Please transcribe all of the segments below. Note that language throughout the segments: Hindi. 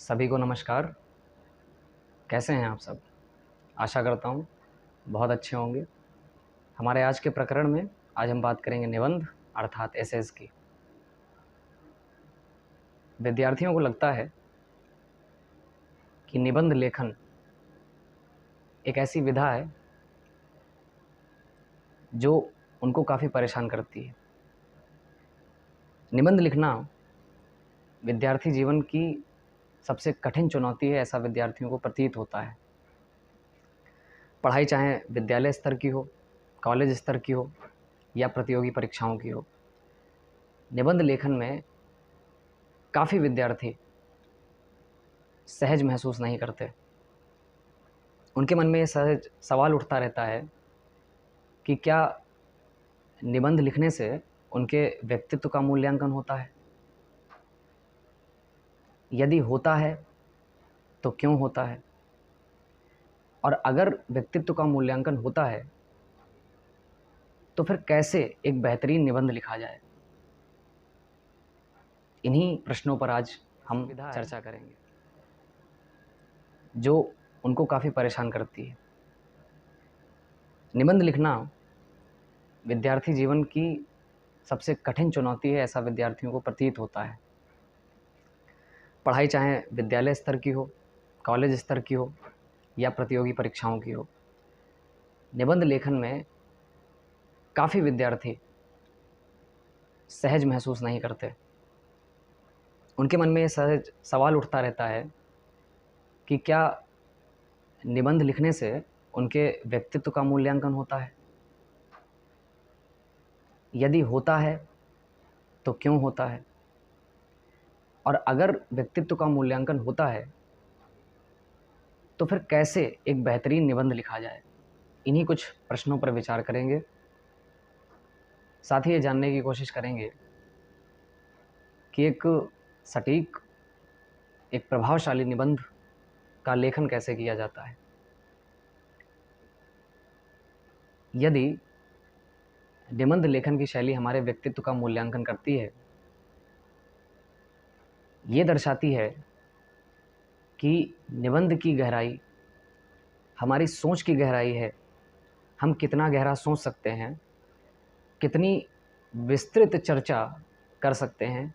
सभी को नमस्कार। कैसे हैं आप सब? आशा करता हूँ बहुत अच्छे होंगे। हमारे आज के प्रकरण में आज हम बात करेंगे निबंध अर्थात एसेज की। विद्यार्थियों को लगता है कि निबंध लेखन एक ऐसी विधा है जो उनको काफ़ी परेशान करती है। निबंध लिखना विद्यार्थी जीवन की सबसे कठिन चुनौती है, ऐसा विद्यार्थियों को प्रतीत होता है। पढ़ाई चाहे विद्यालय स्तर की हो, कॉलेज स्तर की हो या प्रतियोगी परीक्षाओं की हो, निबंध लेखन में काफ़ी विद्यार्थी सहज महसूस नहीं करते। उनके मन में ये सहज सवाल उठता रहता है कि क्या निबंध लिखने से उनके व्यक्तित्व का मूल्यांकन होता है? यदि होता है तो क्यों होता है? और अगर व्यक्तित्व का मूल्यांकन होता है तो फिर कैसे एक बेहतरीन निबंध लिखा जाए? इन्हीं प्रश्नों पर आज हम चर्चा करेंगे जो उनको काफ़ी परेशान करती है। निबंध लिखना विद्यार्थी जीवन की सबसे कठिन चुनौती है, ऐसा विद्यार्थियों को प्रतीत होता है। पढ़ाई चाहे विद्यालय स्तर की हो, कॉलेज स्तर की हो या प्रतियोगी परीक्षाओं की हो, निबंध लेखन में काफ़ी विद्यार्थी सहज महसूस नहीं करते। उनके मन में ये सहज सवाल उठता रहता है कि क्या निबंध लिखने से उनके व्यक्तित्व का मूल्यांकन होता है? यदि होता है तो क्यों होता है? और अगर व्यक्तित्व का मूल्यांकन होता है तो फिर कैसे एक बेहतरीन निबंध लिखा जाए? इन्हीं कुछ प्रश्नों पर विचार करेंगे। साथ ही ये जानने की कोशिश करेंगे कि एक सटीक, एक प्रभावशाली निबंध का लेखन कैसे किया जाता है। यदि निबंध लेखन की शैली हमारे व्यक्तित्व का मूल्यांकन करती है, ये दर्शाती है कि निबंध की गहराई हमारी सोच की गहराई है। हम कितना गहरा सोच सकते हैं, कितनी विस्तृत चर्चा कर सकते हैं,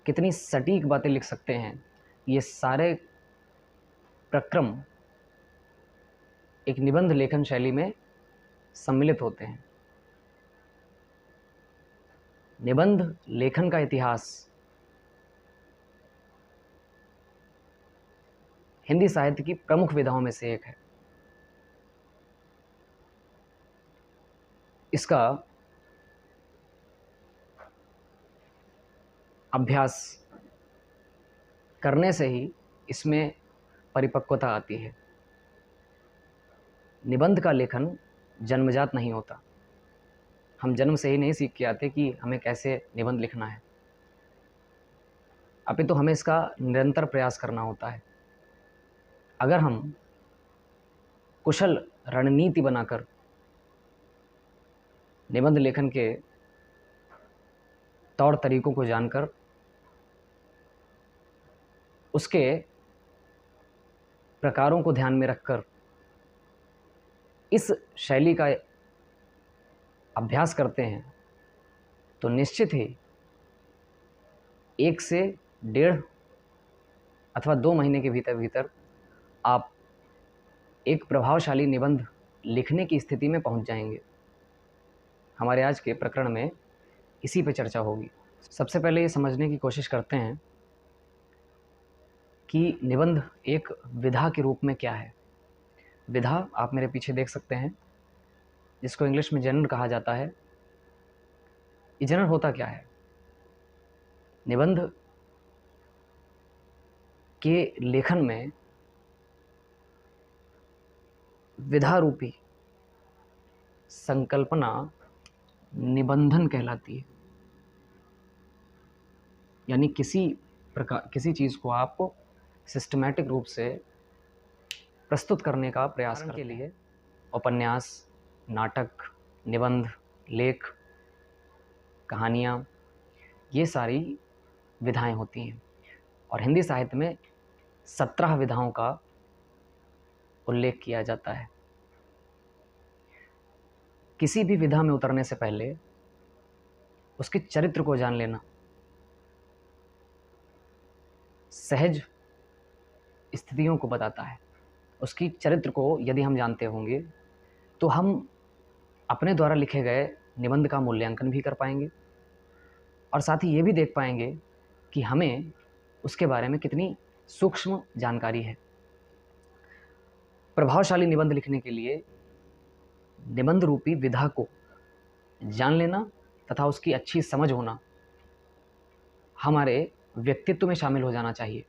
कितनी सटीक बातें लिख सकते हैं। ये सारे प्रक्रम एक निबंध लेखन शैली में सम्मिलित होते हैं। निबंध लेखन का इतिहास हिंदी साहित्य की प्रमुख विधाओं में से एक है। इसका अभ्यास करने से ही इसमें परिपक्वता आती है। निबंध का लेखन जन्मजात नहीं होता। हम जन्म से ही नहीं सीख के आते कि हमें कैसे निबंध लिखना है, अपितु हमें इसका निरंतर प्रयास करना होता है। अगर हम कुशल रणनीति बनाकर निबंध लेखन के तौर तरीकों को जानकर उसके प्रकारों को ध्यान में रखकर इस शैली का अभ्यास करते हैं तो निश्चित ही 1 से 1.5 अथवा 2 महीने के भीतर भीतर आप एक प्रभावशाली निबंध लिखने की स्थिति में पहुंच जाएंगे। हमारे आज के प्रकरण में इसी पे चर्चा होगी। सबसे पहले ये समझने की कोशिश करते हैं कि निबंध एक विधा के रूप में क्या है। विधा आप मेरे पीछे देख सकते हैं, जिसको इंग्लिश में जनर कहा जाता है। ये जनर होता क्या है? निबंध के लेखन में विधा रूपी संकल्पना निबंधन कहलाती है। यानी किसी चीज़ को आप सिस्टमैटिक रूप से प्रस्तुत करने का प्रयास करने के लिए उपन्यास, नाटक, निबंध, लेख, कहानियाँ, ये सारी विधाएं होती हैं। और हिंदी साहित्य में 17 विधाओं का उल्लेख किया जाता है। किसी भी विधा में उतरने से पहले उसके चरित्र को जान लेना सहज स्थितियों को बताता है। उसकी चरित्र को यदि हम जानते होंगे तो हम अपने द्वारा लिखे गए निबंध का मूल्यांकन भी कर पाएंगे और साथ ही ये भी देख पाएंगे कि हमें उसके बारे में कितनी सूक्ष्म जानकारी है। प्रभावशाली निबंध लिखने के लिए निबंध रूपी विधा को जान लेना तथा उसकी अच्छी समझ होना हमारे व्यक्तित्व में शामिल हो जाना चाहिए,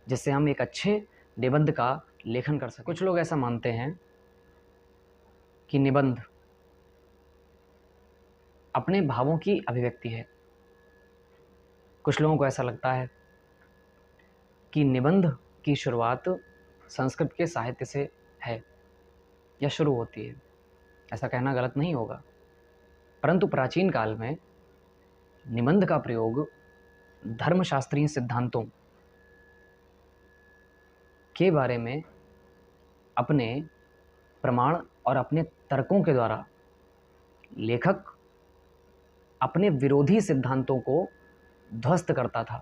जिससे हम एक अच्छे निबंध का लेखन कर सकें। कुछ लोग ऐसा मानते हैं कि निबंध अपने भावों की अभिव्यक्ति है। कुछ लोगों को ऐसा लगता है कि निबंध की शुरुआत संस्कृत के साहित्य से है या शुरू होती है। ऐसा कहना गलत नहीं होगा, परंतु प्राचीन काल में निबंध का प्रयोग धर्मशास्त्रीय सिद्धांतों के बारे में अपने प्रमाण और अपने तर्कों के द्वारा लेखक अपने विरोधी सिद्धांतों को ध्वस्त करता था।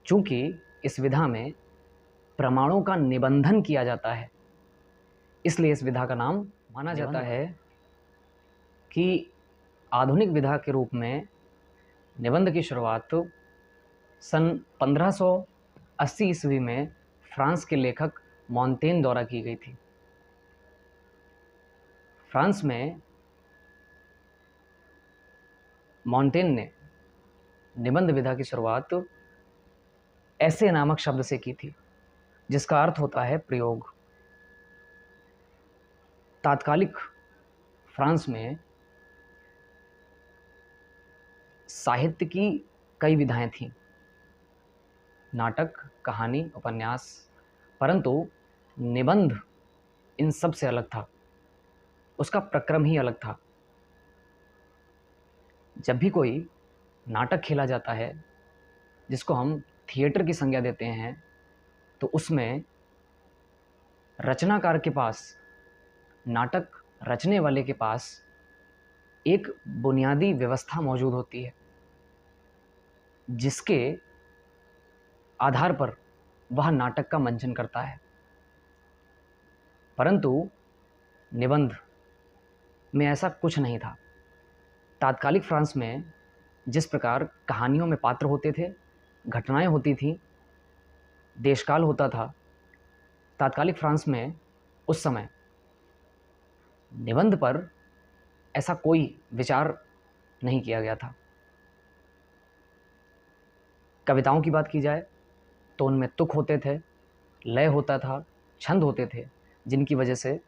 चूंकि इस विधा में प्रमाणों का निबंधन किया जाता है, इसलिए इस विधा का नाम माना जाता है कि आधुनिक विधा के रूप में निबंध की शुरुआत सन 1580 ईस्वी में फ्रांस के लेखक मॉन्टेन द्वारा की गई थी। फ्रांस में मॉन्टेन ने निबंध विधा की शुरुआत ऐसे नामक शब्द से की थी, जिसका अर्थ होता है प्रयोग। तात्कालिक फ्रांस में साहित्य की कई विधाएं थीं, नाटक, कहानी, उपन्यास, परंतु निबंध इन सब से अलग था। उसका प्रक्रम ही अलग था। जब भी कोई नाटक खेला जाता है, जिसको हम थिएटर की संज्ञा देते हैं, तो उसमें रचनाकार के पास, नाटक रचने वाले के पास एक बुनियादी व्यवस्था मौजूद होती है, जिसके आधार पर वह नाटक का मंचन करता है। परंतु निबंध में ऐसा कुछ नहीं था। तात्कालिक फ्रांस में जिस प्रकार कहानियों में पात्र होते थे, घटनाएं होती थीं, देशकाल होता था, तात्कालिक फ्रांस में उस समय निबंध पर ऐसा कोई विचार नहीं किया गया था। कविताओं की बात की जाए तो उनमें तुक होते थे, लय होता था, छंद होते थे, जिनकी वजह से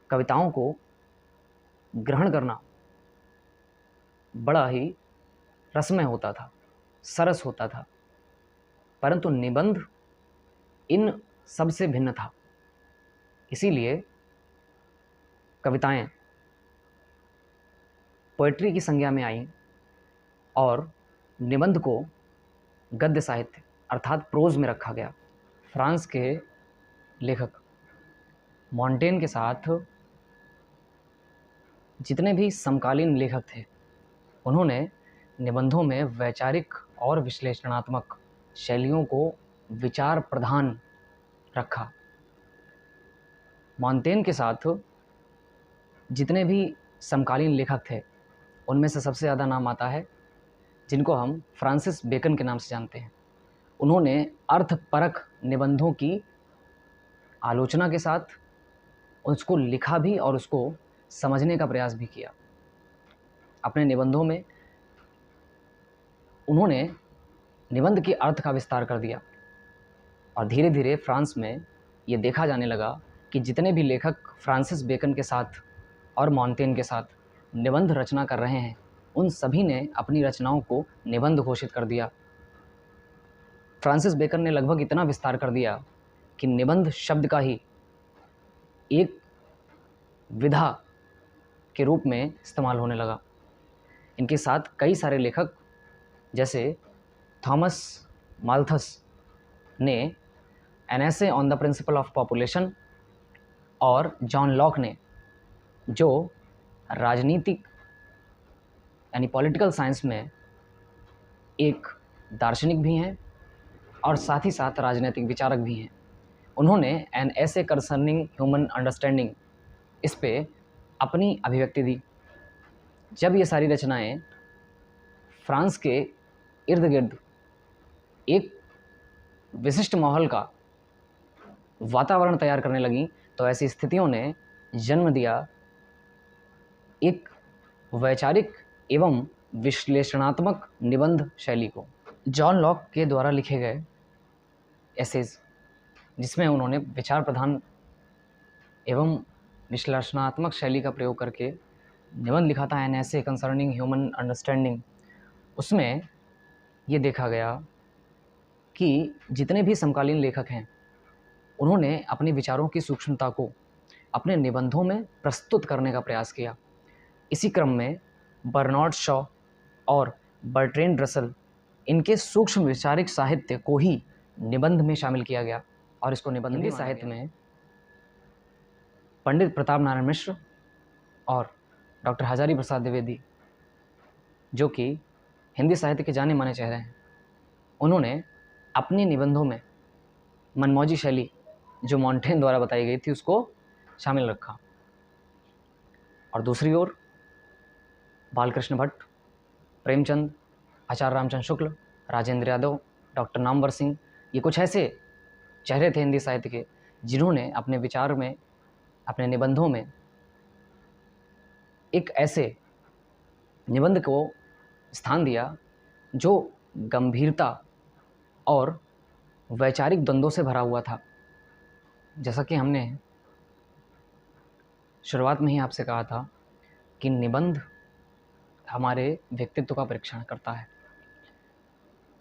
कविताओं को ग्रहण करना बड़ा ही रसमय होता था, सरस होता था। परंतु निबंध इन सब से भिन्न था। इसीलिए कविताएं पोएट्री की संज्ञा में आईं और निबंध को गद्य साहित्य अर्थात प्रोज में रखा गया। फ्रांस के लेखक मॉन्टेन के साथ जितने भी समकालीन लेखक थे, उन्होंने निबंधों में वैचारिक और विश्लेषणात्मक शैलियों को विचार प्रधान रखा। मॉन्टेन के साथ जितने भी समकालीन लेखक थे, उनमें से सबसे ज़्यादा नाम आता है जिनको हम फ्रांसिस बेकन के नाम से जानते हैं। उन्होंने अर्थपरक निबंधों की आलोचना के साथ उसको लिखा भी और उसको समझने का प्रयास भी किया। अपने निबंधों में उन्होंने निबंध के अर्थ का विस्तार कर दिया और धीरे धीरे फ्रांस में ये देखा जाने लगा कि जितने भी लेखक फ्रांसिस बेकन के साथ और मॉन्टेन के साथ निबंध रचना कर रहे हैं, उन सभी ने अपनी रचनाओं को निबंध घोषित कर दिया। फ्रांसिस बेकन ने लगभग इतना विस्तार कर दिया कि निबंध शब्द का ही एक विधा के रूप में इस्तेमाल होने लगा। इनके साथ कई सारे लेखक जैसे थॉमस माल्थस ने an essay on the principle of population, और जॉन लॉक ने, जो राजनीतिक यानी पॉलिटिकल साइंस में एक दार्शनिक भी हैं और साथ ही साथ राजनीतिक विचारक भी हैं, उन्होंने an essay concerning human understanding इस पे अपनी अभिव्यक्ति दी। जब ये सारी रचनाएं फ्रांस के इर्द गिर्द एक विशिष्ट माहौल का वातावरण तैयार करने लगी, तो ऐसी स्थितियों ने जन्म दिया एक वैचारिक एवं विश्लेषणात्मक निबंध शैली को। जॉन लॉक के द्वारा लिखे गए एसेज, जिसमें उन्होंने विचार प्रधान एवं विश्लेषणात्मक शैली का प्रयोग करके निबंध लिखा था, an essay concerning human understanding, उसमें ये देखा गया कि जितने भी समकालीन लेखक हैं उन्होंने अपने विचारों की सूक्ष्मता को अपने निबंधों में प्रस्तुत करने का प्रयास किया। इसी क्रम में बर्नार्ड शॉ और बर्ट्रैंड रसल, इनके सूक्ष्म वैचारिक साहित्य को ही निबंध में शामिल किया गया और इसको निबंध हिंदी साहित्य में पंडित प्रताप नारायण मिश्र और डॉक्टर हजारी प्रसाद द्विवेदी, जो कि हिंदी साहित्य के जाने माने चेहरे हैं, उन्होंने अपने निबंधों में मनमौजी शैली जो मॉन्टेन द्वारा बताई गई थी उसको शामिल रखा। और दूसरी ओर बालकृष्ण भट्ट, प्रेमचंद, आचार्य रामचंद्र शुक्ल, राजेंद्र यादव, डॉक्टर नामवर सिंह, ये कुछ ऐसे चेहरे थे हिंदी साहित्य के जिन्होंने अपने विचार में, अपने निबंधों में एक ऐसे निबंध को स्थान दिया जो गंभीरता और वैचारिक द्वंद्वों से भरा हुआ था। जैसा कि हमने शुरुआत में ही आपसे कहा था कि निबंध हमारे व्यक्तित्व का परीक्षण करता है।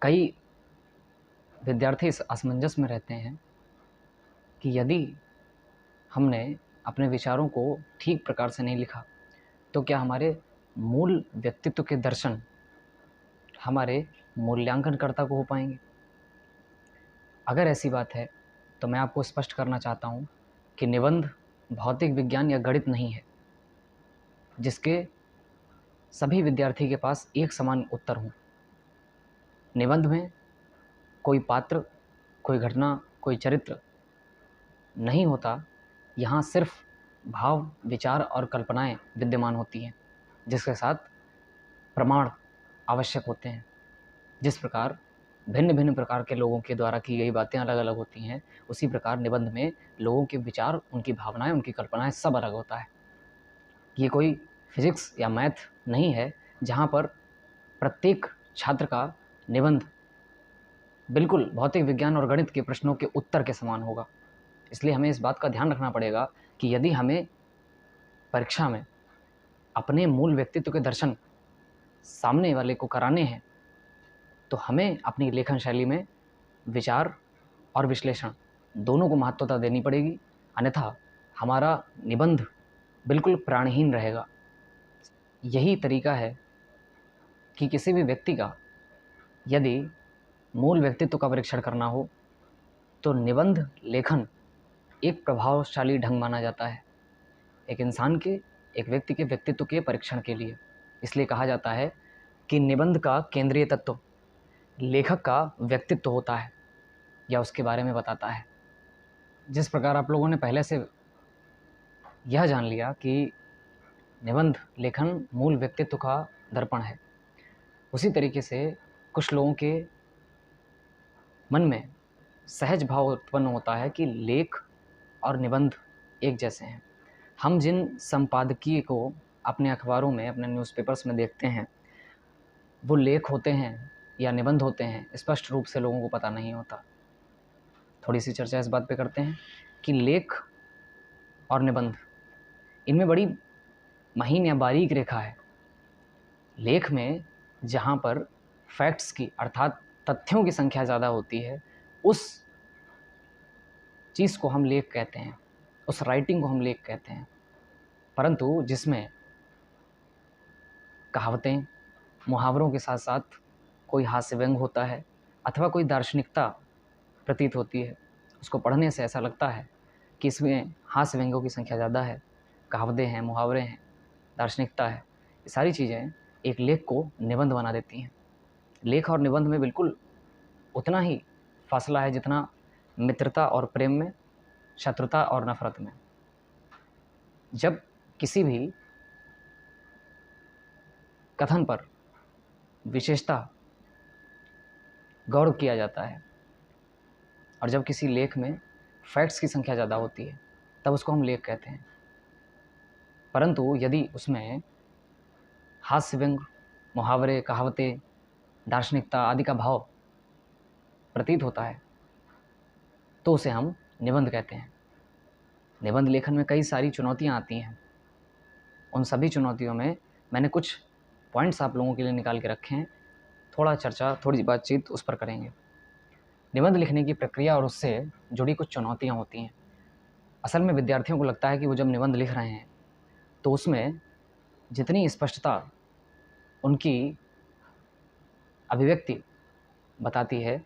कई विद्यार्थी इस असमंजस में रहते हैं कि यदि हमने अपने विचारों को ठीक प्रकार से नहीं लिखा तो क्या हमारे मूल व्यक्तित्व के दर्शन हमारे मूल्यांकनकर्ता को हो पाएंगे। अगर ऐसी बात है तो मैं आपको स्पष्ट करना चाहता हूँ कि निबंध भौतिक विज्ञान या गणित नहीं है जिसके सभी विद्यार्थी के पास एक समान उत्तर हों। निबंध में कोई पात्र, कोई घटना, कोई चरित्र नहीं होता, यहाँ सिर्फ भाव, विचार और कल्पनाएं विद्यमान होती हैं जिसके साथ प्रमाण आवश्यक होते हैं। जिस प्रकार भिन्न भिन्न प्रकार के लोगों के द्वारा की गई बातें अलग अलग होती हैं, उसी प्रकार निबंध में लोगों के विचार, उनकी भावनाएं, उनकी कल्पनाएं सब अलग होता है। ये कोई फिजिक्स या मैथ नहीं है जहाँ पर प्रत्येक छात्र का निबंध बिल्कुल भौतिक विज्ञान और गणित के प्रश्नों के उत्तर के समान होगा। इसलिए हमें इस बात का ध्यान रखना पड़ेगा कि यदि हमें परीक्षा में अपने मूल व्यक्तित्व के दर्शन सामने वाले को कराने हैं तो हमें अपनी लेखन शैली में विचार और विश्लेषण दोनों को महत्वता देनी पड़ेगी, अन्यथा हमारा निबंध बिल्कुल प्राणहीन रहेगा। यही तरीका है कि किसी भी व्यक्ति का यदि मूल व्यक्तित्व का परीक्षण करना हो तो निबंध लेखन एक प्रभावशाली ढंग माना जाता है एक इंसान के, एक व्यक्ति के व्यक्तित्व के परीक्षण के लिए। इसलिए कहा जाता है कि निबंध का केंद्रीय तत्व लेखक का व्यक्तित्व होता है या उसके बारे में बताता है। जिस प्रकार आप लोगों ने पहले से यह जान लिया कि निबंध लेखन मूल व्यक्तित्व का दर्पण है, उसी तरीके से कुछ लोगों के मन में सहज भाव उत्पन्न होता है कि लेख और निबंध एक जैसे हैं। हम जिन संपादकीय को अपने अखबारों में, अपने न्यूज़पेपर्स में देखते हैं, वो लेख होते हैं या निबंध होते हैं, स्पष्ट रूप से लोगों को पता नहीं होता। थोड़ी सी चर्चा इस बात पे करते हैं कि लेख और निबंध, इनमें बड़ी महीन या बारीक रेखा है। लेख में जहाँ पर फैक्ट्स की अर्थात तथ्यों की संख्या ज़्यादा होती है, उस चीज़ को हम लेख कहते हैं, उस राइटिंग को हम लेख कहते हैं। परंतु जिसमें कहावतें, मुहावरों के साथ साथ कोई हास्य व्यंग होता है अथवा कोई दार्शनिकता प्रतीत होती है, उसको पढ़ने से ऐसा लगता है कि इसमें हास्य व्यंग्यों की संख्या ज़्यादा है, कहावतें हैं, मुहावरे हैं, दार्शनिकता है, ये सारी चीज़ें एक लेख को निबंध बना देती हैं। लेख और निबंध में बिल्कुल उतना ही फासला है जितना मित्रता और प्रेम में, शत्रुता और नफ़रत में। जब किसी भी कथन पर विशेषता गौर किया जाता है और जब किसी लेख में फैक्ट्स की संख्या ज़्यादा होती है, तब उसको हम लेख कहते हैं। परंतु यदि उसमें हास्य व्यंग, मुहावरे, कहावतें, दार्शनिकता आदि का भाव प्रतीत होता है, तो उसे हम निबंध कहते हैं। निबंध लेखन में कई सारी चुनौतियाँ आती हैं। उन सभी चुनौतियों में मैंने कुछ पॉइंट्स आप लोगों के लिए निकाल के रखे हैं। थोड़ा चर्चा, थोड़ी बातचीत उस पर करेंगे। निबंध लिखने की प्रक्रिया और उससे जुड़ी कुछ चुनौतियाँ होती हैं। असल में विद्यार्थियों को लगता है कि वो जब निबंध लिख रहे हैं तो उसमें जितनी स्पष्टता उनकी अभिव्यक्ति बताती है,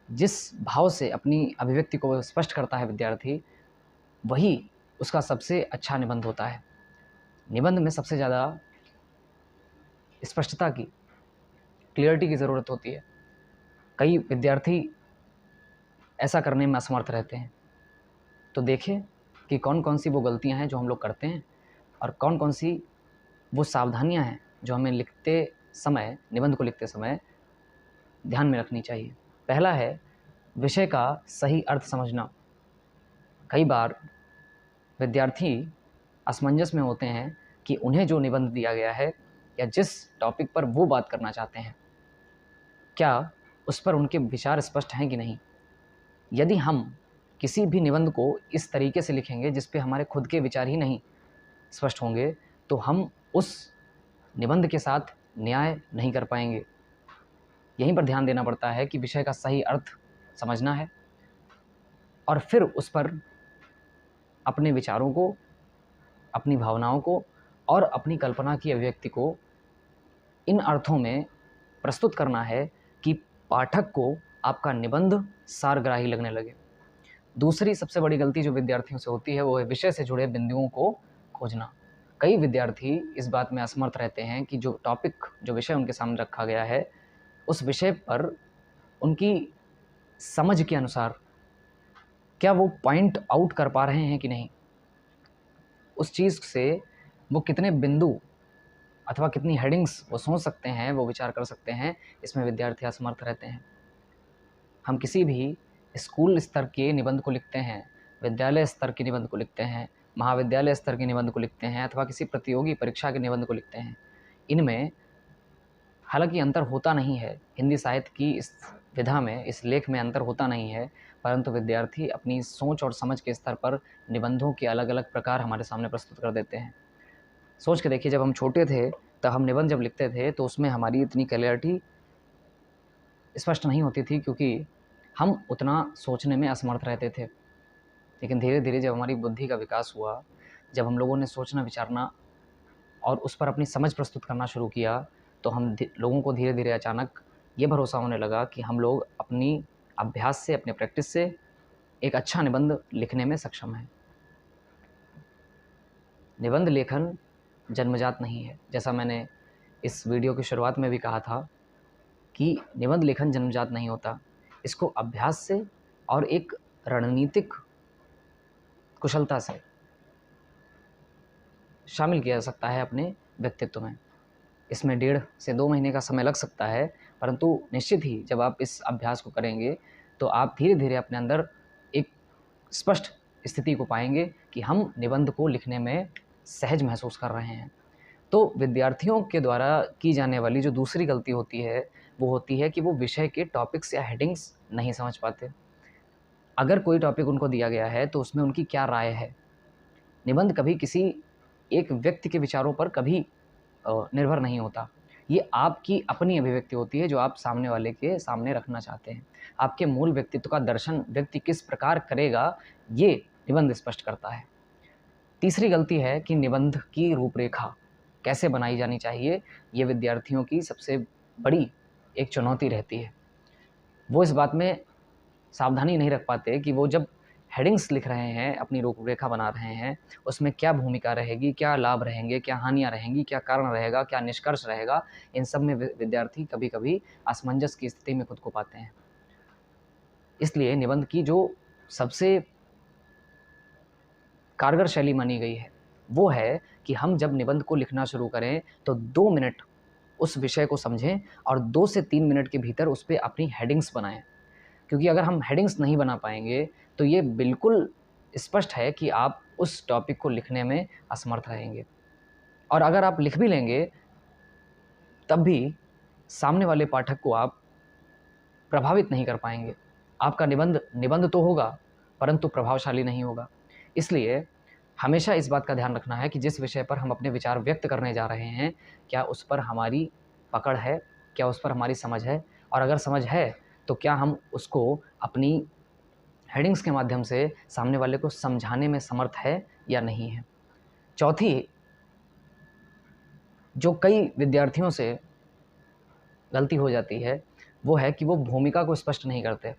जिस भाव से अपनी अभिव्यक्ति को स्पष्ट करता है विद्यार्थी, वही उसका सबसे अच्छा निबंध होता है। निबंध में सबसे ज़्यादा स्पष्टता की, क्लियरिटी की ज़रूरत होती है। कई विद्यार्थी ऐसा करने में असमर्थ रहते हैं। तो देखें कि कौन कौन सी वो गलतियां हैं जो हम लोग करते हैं और कौन कौन सी वो सावधानियां हैं जो हमें लिखते समय, निबंध को लिखते समय ध्यान में रखनी चाहिए। पहला है विषय का सही अर्थ समझना। कई बार विद्यार्थी असमंजस में होते हैं कि उन्हें जो निबंध दिया गया है या जिस टॉपिक पर वो बात करना चाहते हैं, क्या उस पर उनके विचार स्पष्ट हैं कि नहीं। यदि हम किसी भी निबंध को इस तरीके से लिखेंगे जिस पे हमारे खुद के विचार ही नहीं स्पष्ट होंगे, तो हम उस निबंध के साथ न्याय नहीं कर पाएंगे। यहीं पर ध्यान देना पड़ता है कि विषय का सही अर्थ समझना है और फिर उस पर अपने विचारों को, अपनी भावनाओं को और अपनी कल्पना की अभिव्यक्ति को इन अर्थों में प्रस्तुत करना है कि पाठक को आपका निबंध सारग्राही लगने लगे। दूसरी सबसे बड़ी गलती जो विद्यार्थियों से होती है वो है विषय से जुड़े बिंदुओं को खोजना। कई विद्यार्थी इस बात में असमर्थ रहते हैं कि जो टॉपिक, जो विषय उनके सामने रखा गया है, उस विषय पर उनकी समझ के अनुसार क्या वो पॉइंट आउट कर पा रहे हैं कि नहीं, उस चीज़ से वो कितने बिंदु अथवा कितनी हेडिंग्स वो सोच सकते हैं, वो विचार कर सकते हैं, इसमें विद्यार्थी असमर्थ रहते हैं। हम किसी भी स्कूल स्तर के निबंध को लिखते हैं, विद्यालय स्तर के निबंध को लिखते हैं, महाविद्यालय स्तर के निबंध को लिखते हैं अथवा किसी प्रतियोगी परीक्षा के निबंध को लिखते हैं, इनमें हालांकि अंतर होता नहीं है। हिंदी साहित्य की इस विधा में, इस लेख में अंतर होता नहीं है, परंतु विद्यार्थी अपनी सोच और समझ के स्तर पर निबंधों के अलग अलग प्रकार हमारे सामने प्रस्तुत कर देते हैं। सोच के देखिए, जब हम छोटे थे तब हम निबंध जब लिखते थे तो उसमें हमारी इतनी क्लैरिटी स्पष्ट नहीं होती थी क्योंकि हम उतना सोचने में असमर्थ रहते थे। लेकिन धीरे धीरे जब हमारी बुद्धि का विकास हुआ, जब हम लोगों ने सोचना, विचारना और उस पर अपनी समझ प्रस्तुत करना शुरू किया, तो हम लोगों को धीरे धीरे अचानक ये भरोसा होने लगा कि हम लोग अपनी अभ्यास से, अपने प्रैक्टिस से एक अच्छा निबंध लिखने में सक्षम हैं। निबंध लेखन जन्मजात नहीं है। जैसा मैंने इस वीडियो की शुरुआत में भी कहा था कि निबंध लेखन जन्मजात नहीं होता। इसको अभ्यास से और एक रणनीतिक कुशलता से शामिल किया जा सकता है अपने व्यक्तित्व में। इसमें 1.5 से 2 महीने का समय लग सकता है, परंतु निश्चित ही जब आप इस अभ्यास को करेंगे तो आप धीरे धीरे अपने अंदर एक स्पष्ट स्थिति को पाएंगे कि हम निबंध को लिखने में सहज महसूस कर रहे हैं। तो विद्यार्थियों के द्वारा की जाने वाली जो दूसरी गलती होती है, वो होती है कि वो विषय के टॉपिक्स या हेडिंग्स नहीं समझ पाते। अगर कोई टॉपिक उनको दिया गया है तो उसमें उनकी क्या राय है। निबंध कभी किसी एक व्यक्ति के विचारों पर कभी निर्भर नहीं होता। ये आपकी अपनी अभिव्यक्ति होती है जो आप सामने वाले के सामने रखना चाहते हैं। आपके मूल व्यक्तित्व का दर्शन व्यक्ति किस प्रकार करेगा, ये निबंध स्पष्ट करता है। तीसरी गलती है कि निबंध की रूपरेखा कैसे बनाई जानी चाहिए, ये विद्यार्थियों की सबसे बड़ी एक चुनौती रहती है। वो इस बात में सावधानी नहीं रख पाते कि वो जब हेडिंग्स लिख रहे हैं, अपनी रूपरेखा बना रहे हैं, उसमें क्या भूमिका रहेगी, क्या लाभ रहेंगे, क्या हानियाँ रहेंगी, क्या कारण रहेगा, क्या निष्कर्ष रहेगा, इन सब में विद्यार्थी कभी-कभी असमंजस की स्थिति में खुद को पाते हैं। इसलिए निबंध की जो सबसे कारगर शैली मानी गई है, वो है कि हम जब निबंध को लिखना शुरू करें, तो 2 मिनट उस विषय को समझें और 2 से 3 मिनट के भीतर उस पे अपनी हेडिंग्स बनाएँ। क्योंकि अगर हम हेडिंग्स नहीं बना पाएँगे, तो ये बिल्कुल स्पष्ट है कि आप उस टॉपिक को लिखने में असमर्थ रहेंगे। और अगर आप लिख भी लेंगे, तब भी सामने वाले पाठक को आप प्रभावित नहीं कर पाएँगे। आपका निबंध निबंध तो होगा, परंतु प्रभावशाली नहीं होगा। इसलिए हमेशा इस बात का ध्यान रखना है कि जिस विषय पर हम अपने विचार व्यक्त करने जा रहे हैं, क्या उस पर हमारी पकड़ है? क्या उस पर हमारी समझ है? और अगर समझ है, तो क्या हम उसको अपनी हेडिंग्स के माध्यम से सामने वाले को समझाने में समर्थ है या नहीं है? चौथी, जो कई विद्यार्थियों से गलती हो जाती है, वो है कि वो भूमिका को स्पष्ट नहीं करते।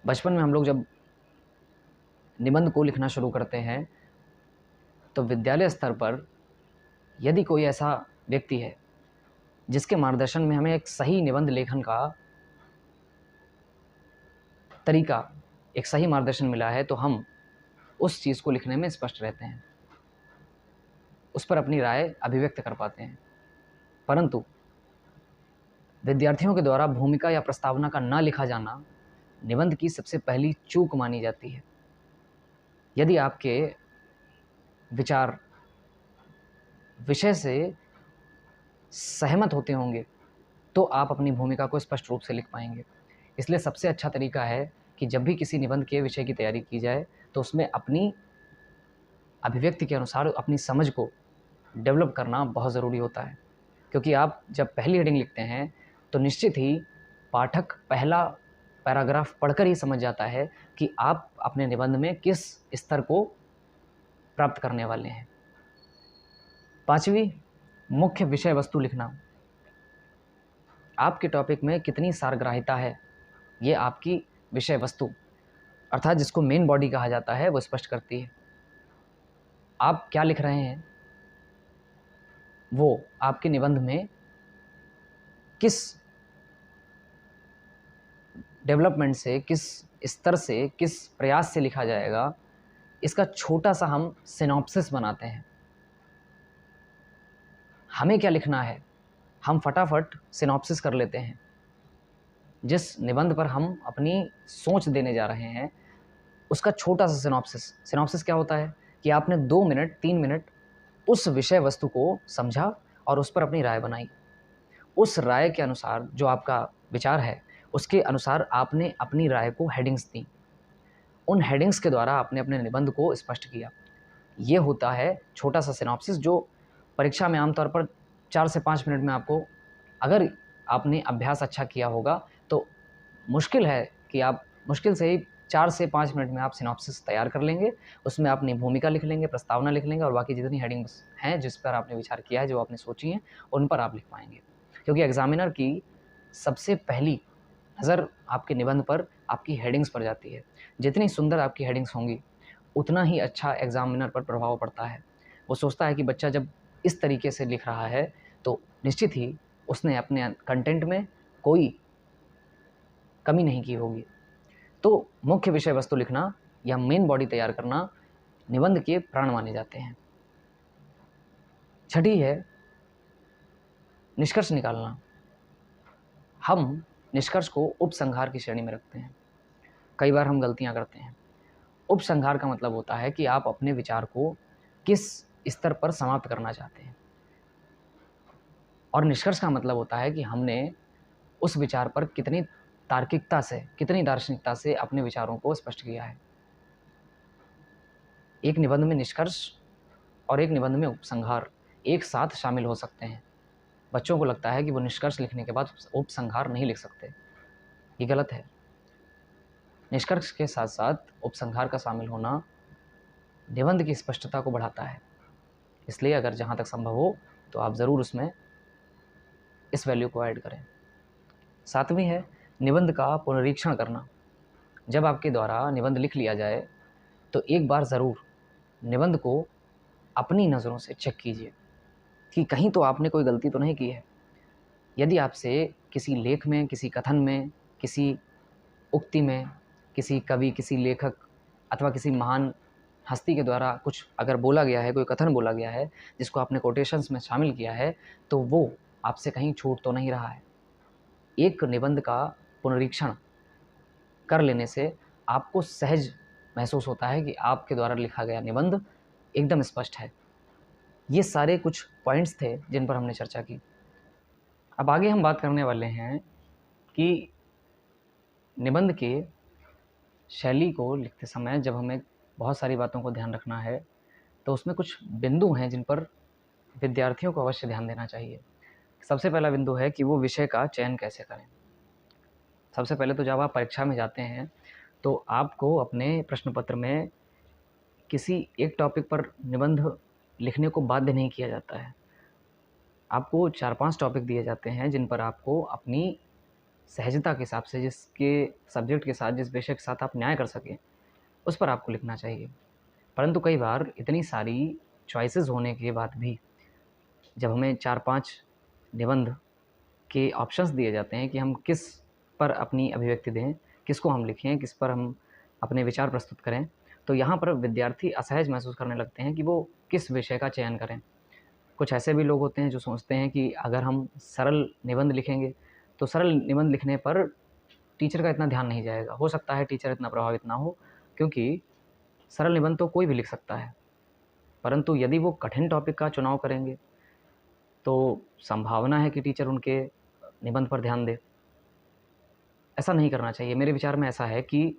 बचपन में हम लोग जब निबंध को लिखना शुरू करते हैं, तो विद्यालय स्तर पर यदि कोई ऐसा व्यक्ति है, जिसके मार्गदर्शन में हमें एक सही निबंध लेखन का तरीका, एक सही मार्गदर्शन मिला है, तो हम उस चीज़ को लिखने में स्पष्ट रहते हैं। उस पर अपनी राय अभिव्यक्त कर पाते हैं। परंतु विद्यार्थियों के द्वारा भूमिका या प्रस्तावना का ना लिखा जाना निबंध की सबसे पहली चूक मानी जाती है। यदि आपके विचार विषय से सहमत होते होंगे, तो आप अपनी भूमिका को स्पष्ट रूप से लिख पाएँगे। इसलिए सबसे अच्छा तरीका है कि जब भी किसी निबंध के विषय की तैयारी की जाए, तो उसमें अपनी अभिव्यक्ति के अनुसार अपनी समझ को डेवलप करना बहुत ज़रूरी होता है। क्योंकि आप जब पहली हेडिंग लिखते हैं, तो निश्चित ही पाठक पहला पैराग्राफ पढ़कर ही समझ जाता है कि आप अपने निबंध में किस स्तर को प्राप्त करने वाले हैं। 5वीं, मुख्य विषय वस्तु लिखना। आपके टॉपिक में कितनी सारग्राहिता है, ये आपकी विषय वस्तु, अर्थात जिसको मेन बॉडी कहा जाता है, वो स्पष्ट करती है। आप क्या लिख रहे हैं, वो आपके निबंध में किस डेवलपमेंट से, किस स्तर से, किस प्रयास से लिखा जाएगा, इसका छोटा-सा हम सिनॉप्सिस बनाते हैं। हमें क्या लिखना है, हम फटाफट सिनॉप्सिस कर लेते हैं। जिस निबंध पर हम अपनी सोच देने जा रहे हैं, उसका छोटा-सा सिनॉप्सिस। सिनॉप्सिस क्या होता है कि आपने 2 मिनट, 3 मिनट उस विषय वस्तु को समझा और उस पर अपनी राय बनाई। उस राय के अनुसार जो आपका विचार है, उसके अनुसार आपने अपनी राय को हेडिंग्स दी। उन हेडिंग्स के द्वारा आपने अपने निबंध को स्पष्ट किया। ये होता है छोटा-सा सिनॉप्सिस, जो परीक्षा में आमतौर पर 4 से 5 मिनट में आपको, अगर आपने अभ्यास अच्छा किया होगा, तो मुश्किल है कि आप मुश्किल से ही 4 से 5 मिनट में आप सिनॉप्सिस तैयार कर लेंगे। उसमें अपनी भूमिका लिख लेंगे, प्रस्तावना लिख लेंगे और बाकी जितनी हेडिंग्स हैं, जिस पर आपने विचार किया है, जो आपने सोची हैं, उन पर आप लिख पाएँगे। क्योंकि एग्ज़ामिनर की सबसे पहली नज़र आपके निबंध पर, आपकी हेडिंग्स पर जाती है। जितनी सुंदर आपकी हेडिंग्स होंगी, उतना ही अच्छा एग्ज़ामिनर पर प्रभाव पड़ता है। वो सोचता है कि बच्चा जब इस तरीके से लिख रहा है, तो निश्चित ही उसने अपने कंटेंट में कोई कमी नहीं की होगी। तो मुख्य विषय वस्तु लिखना या मेन बॉडी तैयार करना निबंध के प्राण माने जाते हैं। छठी है निष्कर्ष निकालना। हम निष्कर्ष को उपसंहार की श्रेणी में रखते हैं। कई बार हम गलतियाँ करते हैं। उपसंहार का मतलब होता है कि आप अपने विचार को किस स्तर पर समाप्त करना चाहते हैं, और निष्कर्ष का मतलब होता है कि हमने उस विचार पर कितनी तार्किकता से, कितनी दार्शनिकता से अपने विचारों को स्पष्ट किया है। एक निबंध में निष्कर्ष और एक निबंध में उपसंहार एक साथ शामिल हो सकते हैं। बच्चों को लगता है कि वो निष्कर्ष लिखने के बाद उपसंहार नहीं लिख सकते। ये गलत है। निष्कर्ष के साथ-साथ उपसंहार का शामिल होना निबंध की स्पष्टता को बढ़ाता है। इसलिए अगर जहाँ तक संभव हो, तो आप ज़रूर उसमें इस वैल्यू को ऐड करें। सातवीं है निबंध का पुनरीक्षण करना। जब आपके द्वारा निबंध लिख लिया जाए तो एक बार ज़रूर निबंध को अपनी नज़रों से चेक कीजिए कि कहीं तो आपने कोई गलती तो नहीं की है। यदि आपसे किसी लेख में, किसी कथन में, किसी उक्ति में, किसी कवि, किसी लेखक अथवा किसी महान हस्ती के द्वारा कुछ अगर बोला गया है, कोई कथन बोला गया है जिसको आपने कोटेशंस में शामिल किया है, तो वो आपसे कहीं छूट तो नहीं रहा है। एक निबंध का पुनरीक्षण कर लेने से आपको सहज महसूस होता है कि आपके द्वारा लिखा गया निबंध एकदम स्पष्ट है। ये सारे कुछ पॉइंट्स थे जिन पर हमने चर्चा की। अब आगे हम बात करने वाले हैं कि निबंध के शैली को लिखते समय जब हमें बहुत सारी बातों को ध्यान रखना है, तो उसमें कुछ बिंदु हैं जिन पर विद्यार्थियों को अवश्य ध्यान देना चाहिए। सबसे पहला बिंदु है कि वो विषय का चयन कैसे करें। सबसे पहले तो जब आप परीक्षा में जाते हैं तो आपको अपने प्रश्न पत्र में किसी एक टॉपिक पर निबंध लिखने को बाध्य नहीं किया जाता है। आपको 4-5 टॉपिक दिए जाते हैं जिन पर आपको अपनी सहजता के हिसाब से, जिसके सब्जेक्ट के साथ, जिस विषय के साथ आप न्याय कर सकें, उस पर आपको लिखना चाहिए। परंतु कई बार इतनी सारी चॉइसेस होने के बाद भी जब हमें 4-5 निबंध के ऑप्शंस दिए जाते हैं कि हम किस पर अपनी अभिव्यक्ति दें, किसको हम लिखें, किस पर हम अपने विचार प्रस्तुत करें, तो यहाँ पर विद्यार्थी असहज महसूस करने लगते हैं कि वो किस विषय का चयन करें। कुछ ऐसे भी लोग होते हैं जो सोचते हैं कि अगर हम सरल निबंध लिखेंगे तो सरल निबंध लिखने पर टीचर का इतना ध्यान नहीं जाएगा। हो सकता है टीचर इतना प्रभावित ना हो, क्योंकि सरल निबंध तो कोई भी लिख सकता है, परंतु यदि वो कठिन टॉपिक का चुनाव करेंगे तो संभावना है कि टीचर उनके निबंध पर ध्यान दे। ऐसा नहीं करना चाहिए। मेरे विचार में ऐसा है कि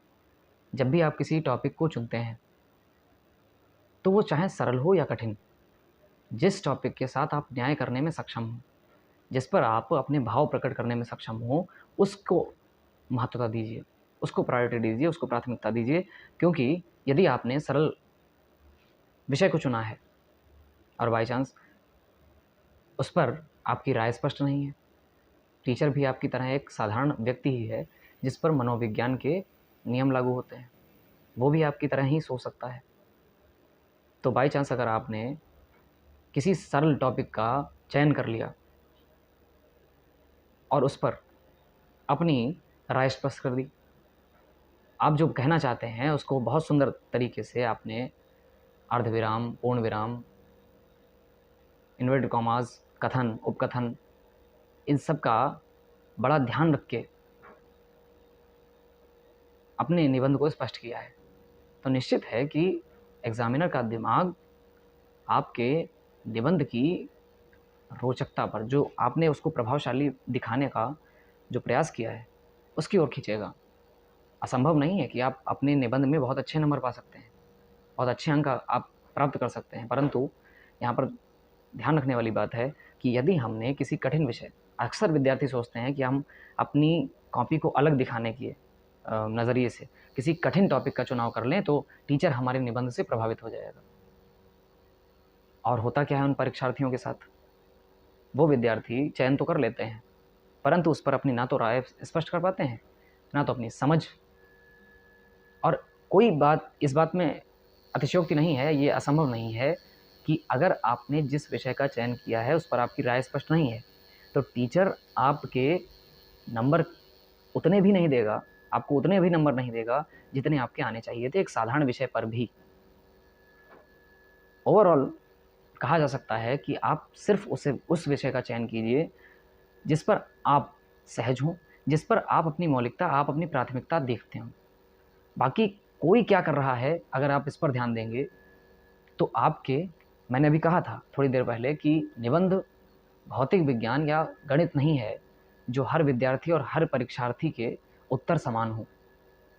जब भी आप किसी टॉपिक को चुनते हैं तो वो चाहे सरल हो या कठिन, जिस टॉपिक के साथ आप न्याय करने में सक्षम हो, जिस पर आप अपने भाव प्रकट करने में सक्षम हो, उसको महत्वता दीजिए, उसको प्रायोरिटी दीजिए, उसको प्राथमिकता दीजिए। क्योंकि यदि आपने सरल विषय को चुना है और बाई चांस उस पर आपकी राय स्पष्ट नहीं है, टीचर भी आपकी तरह एक साधारण व्यक्ति ही है जिस पर मनोविज्ञान के नियम लागू होते हैं, वो भी आपकी तरह ही सोच सकता है। तो बाई चांस अगर आपने किसी सरल टॉपिक का चयन कर लिया और उस पर अपनी राय स्पष्ट कर दी, आप जो कहना चाहते हैं उसको बहुत सुंदर तरीके से आपने अर्धविराम, पूर्ण विराम, इन्वर्टेड कॉमास, कथन, उपकथन, इन सब का बड़ा ध्यान रख के अपने निबंध को स्पष्ट किया है, तो निश्चित है कि एग्जामिनर का दिमाग आपके निबंध की रोचकता पर, जो आपने उसको प्रभावशाली दिखाने का जो प्रयास किया है, उसकी ओर खींचेगा। असंभव नहीं है कि आप अपने निबंध में बहुत अच्छे नंबर पा सकते हैं, बहुत अच्छे अंक आप प्राप्त कर सकते हैं, परंतु यहाँ पर ध्यान रखने वाली बात है कि यदि हमने किसी कठिन विषय, अक्सर विद्यार्थी सोचते हैं कि हम अपनी कॉपी को अलग दिखाने के नज़रिए से किसी कठिन टॉपिक का चुनाव कर लें तो टीचर हमारे निबंध से प्रभावित हो जाएगा। और होता क्या है उन परीक्षार्थियों के साथ, वो विद्यार्थी चयन तो कर लेते हैं परंतु उस पर अपनी ना तो राय स्पष्ट कर पाते हैं, ना तो अपनी समझ। और कोई बात इस बात में अतिशयोक्ति नहीं है, ये असंभव नहीं है कि अगर आपने जिस विषय का चयन किया है उस पर आपकी राय स्पष्ट नहीं है तो टीचर आपके नंबर उतने भी नहीं देगा, आपको उतने भी नंबर नहीं देगा जितने आपके आने चाहिए थे एक साधारण विषय पर भी। ओवरऑल कहा जा सकता है कि आप सिर्फ उस विषय का चयन कीजिए जिस पर आप सहज हों, जिस पर आप अपनी मौलिकता, आप अपनी प्राथमिकता देखते हो। बाकी कोई क्या कर रहा है, अगर आप इस पर ध्यान देंगे तो आपके, मैंने अभी कहा था थोड़ी देर पहले कि निबंध भौतिक विज्ञान या गणित नहीं है जो हर विद्यार्थी और हर परीक्षार्थी के उत्तर समान हो।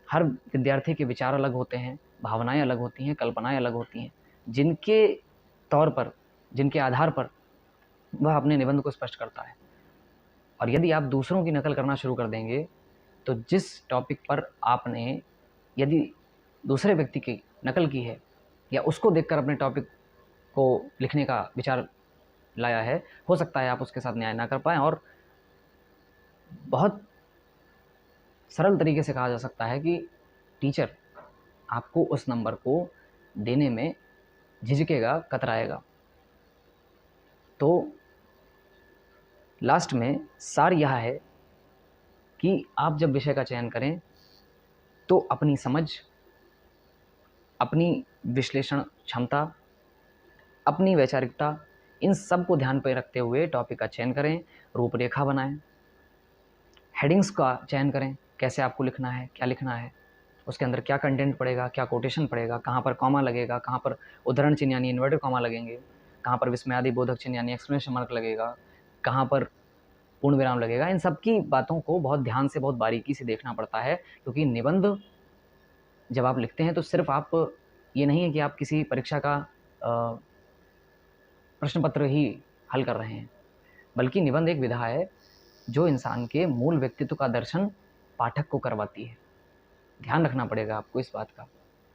हर विद्यार्थी के विचार अलग होते हैं, भावनाएं अलग होती हैं, कल्पनाएं अलग होती हैं, जिनके तौर पर, जिनके आधार पर वह अपने निबंध को स्पष्ट करता है। और यदि आप दूसरों की नकल करना शुरू कर देंगे तो जिस टॉपिक पर आपने यदि दूसरे व्यक्ति की नकल की है या उसको देखकर अपने टॉपिक को लिखने का विचार लाया है, हो सकता है आप उसके साथ न्याय ना कर पाएँ और बहुत सरल तरीके से कहा जा सकता है कि टीचर आपको उस नंबर को देने में झिझकेगा, कतराएगा। तो लास्ट में सार यह है कि आप जब विषय का चयन करें तो अपनी समझ, अपनी विश्लेषण क्षमता, अपनी वैचारिकता, इन सब को ध्यान पर रखते हुए टॉपिक का चयन करें, रूपरेखा बनाएं, हेडिंग्स का चयन करें, कैसे आपको लिखना है, क्या लिखना है, उसके अंदर क्या कंटेंट पड़ेगा, क्या कोटेशन पड़ेगा, कहाँ पर कॉमा लगेगा, कहाँ पर उद्धरण चिन्ह यानी इन्वर्टेड कॉमा लगेंगे, कहाँ पर विस्मयादि बोधक चिन्ह यानी एक्सक्लेमेशन मार्क लगेगा, कहाँ पर पूर्ण विराम लगेगा। इन सब की बातों को बहुत ध्यान से, बहुत बारीकी से देखना पड़ता है, क्योंकि निबंध जब आप लिखते हैं तो सिर्फ आप, ये नहीं है कि आप किसी परीक्षा का प्रश्न पत्र ही हल कर रहे हैं, बल्कि निबंध एक विधा है जो इंसान के मूल व्यक्तित्व का दर्शन पाठक को करवाती है। ध्यान रखना पड़ेगा आपको इस बात का।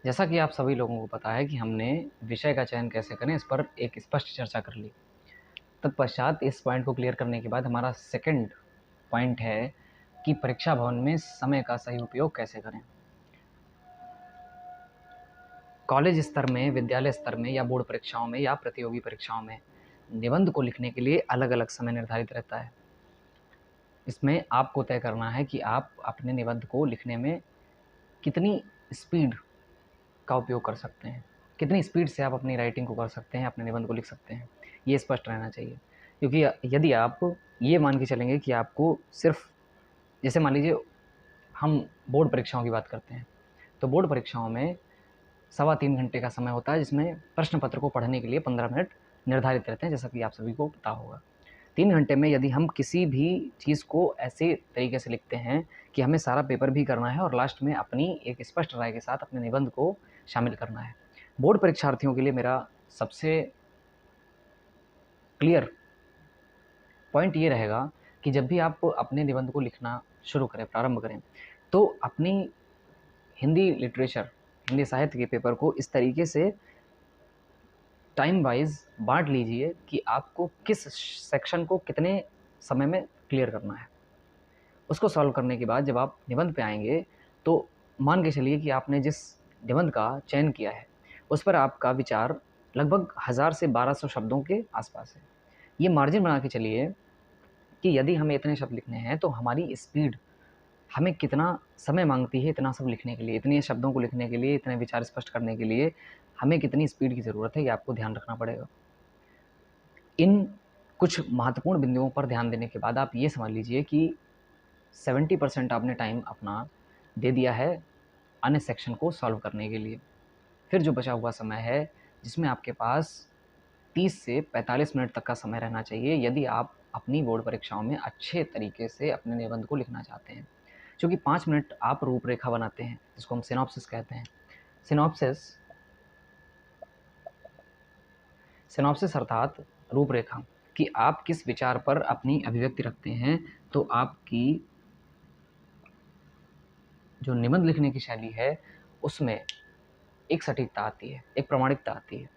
जैसा कि आप सभी लोगों को पता है कि हमने विषय का चयन कैसे करें इस पर एक स्पष्ट चर्चा कर ली। तत्पश्चात इस पॉइंट को क्लियर करने के बाद हमारा सेकंड पॉइंट है कि परीक्षा भवन में समय का सही उपयोग कैसे करें। कॉलेज स्तर में, विद्यालय स्तर में या बोर्ड परीक्षाओं में या प्रतियोगी परीक्षाओं में निबंध को लिखने के लिए अलग अलग समय निर्धारित रहता है। इसमें आपको तय करना है कि आप अपने निबंध को लिखने में कितनी स्पीड का उपयोग कर सकते हैं, कितनी स्पीड से आप अपनी राइटिंग को कर सकते हैं, अपने निबंध को लिख सकते हैं, ये स्पष्ट रहना चाहिए। क्योंकि यदि आप ये मान के चलेंगे कि आपको सिर्फ, जैसे मान लीजिए हम बोर्ड परीक्षाओं की बात करते हैं, तो बोर्ड परीक्षाओं में 3.25 घंटे का समय होता है, जिसमें प्रश्न पत्र को पढ़ने के लिए 15 मिनट निर्धारित रहते हैं, जैसा कि आप सभी को पता होगा। 3 घंटे में यदि हम किसी भी चीज़ को ऐसे तरीके से लिखते हैं कि हमें सारा पेपर भी करना है और लास्ट में अपनी एक स्पष्ट राय के साथ अपने निबंध को शामिल करना है। बोर्ड परीक्षार्थियों के लिए मेरा सबसे क्लियर पॉइंट ये रहेगा कि जब भी आप अपने निबंध को लिखना शुरू करें, प्रारंभ करें, तो अपनी हिंदी लिटरेचर, हिंदी साहित्य के पेपर को इस तरीके से टाइम वाइज बांट लीजिए कि आपको किस सेक्शन को कितने समय में क्लियर करना है। उसको सॉल्व करने के बाद जब आप निबंध पे आएंगे तो मान के चलिए कि आपने जिस निबंध का चयन किया है उस पर आपका विचार लगभग 1000 से 1200 शब्दों के आसपास है। ये मार्जिन बना के चलिए कि यदि हमें इतने शब्द लिखने हैं तो हमारी स्पीड हमें कितना समय मांगती है इतना सब लिखने के लिए, इतने शब्दों को लिखने के लिए, इतने विचार स्पष्ट करने के लिए हमें कितनी स्पीड की ज़रूरत है, ये आपको ध्यान रखना पड़ेगा। इन कुछ महत्वपूर्ण बिंदुओं पर ध्यान देने के बाद आप ये समझ लीजिए कि 70% आपने टाइम अपना दे दिया है अन्य सेक्शन को सॉल्व करने के लिए। फिर जो बचा हुआ समय है, जिसमें आपके पास 30 से 45 मिनट तक का समय रहना चाहिए यदि आप अपनी बोर्ड परीक्षाओं में अच्छे तरीके से अपने निबंध को लिखना चाहते हैं। क्योंकि 5 मिनट आप रूपरेखा बनाते हैं, जिसको हम सिनॉप्सिस कहते हैं। सिनॉप्सिस सिनॉप्सिस अर्थात रूपरेखा, कि आप किस विचार पर अपनी अभिव्यक्ति रखते हैं, तो आपकी जो निबंध लिखने की शैली है उसमें एक सटीकता आती है, एक प्रामाणिकता आती है।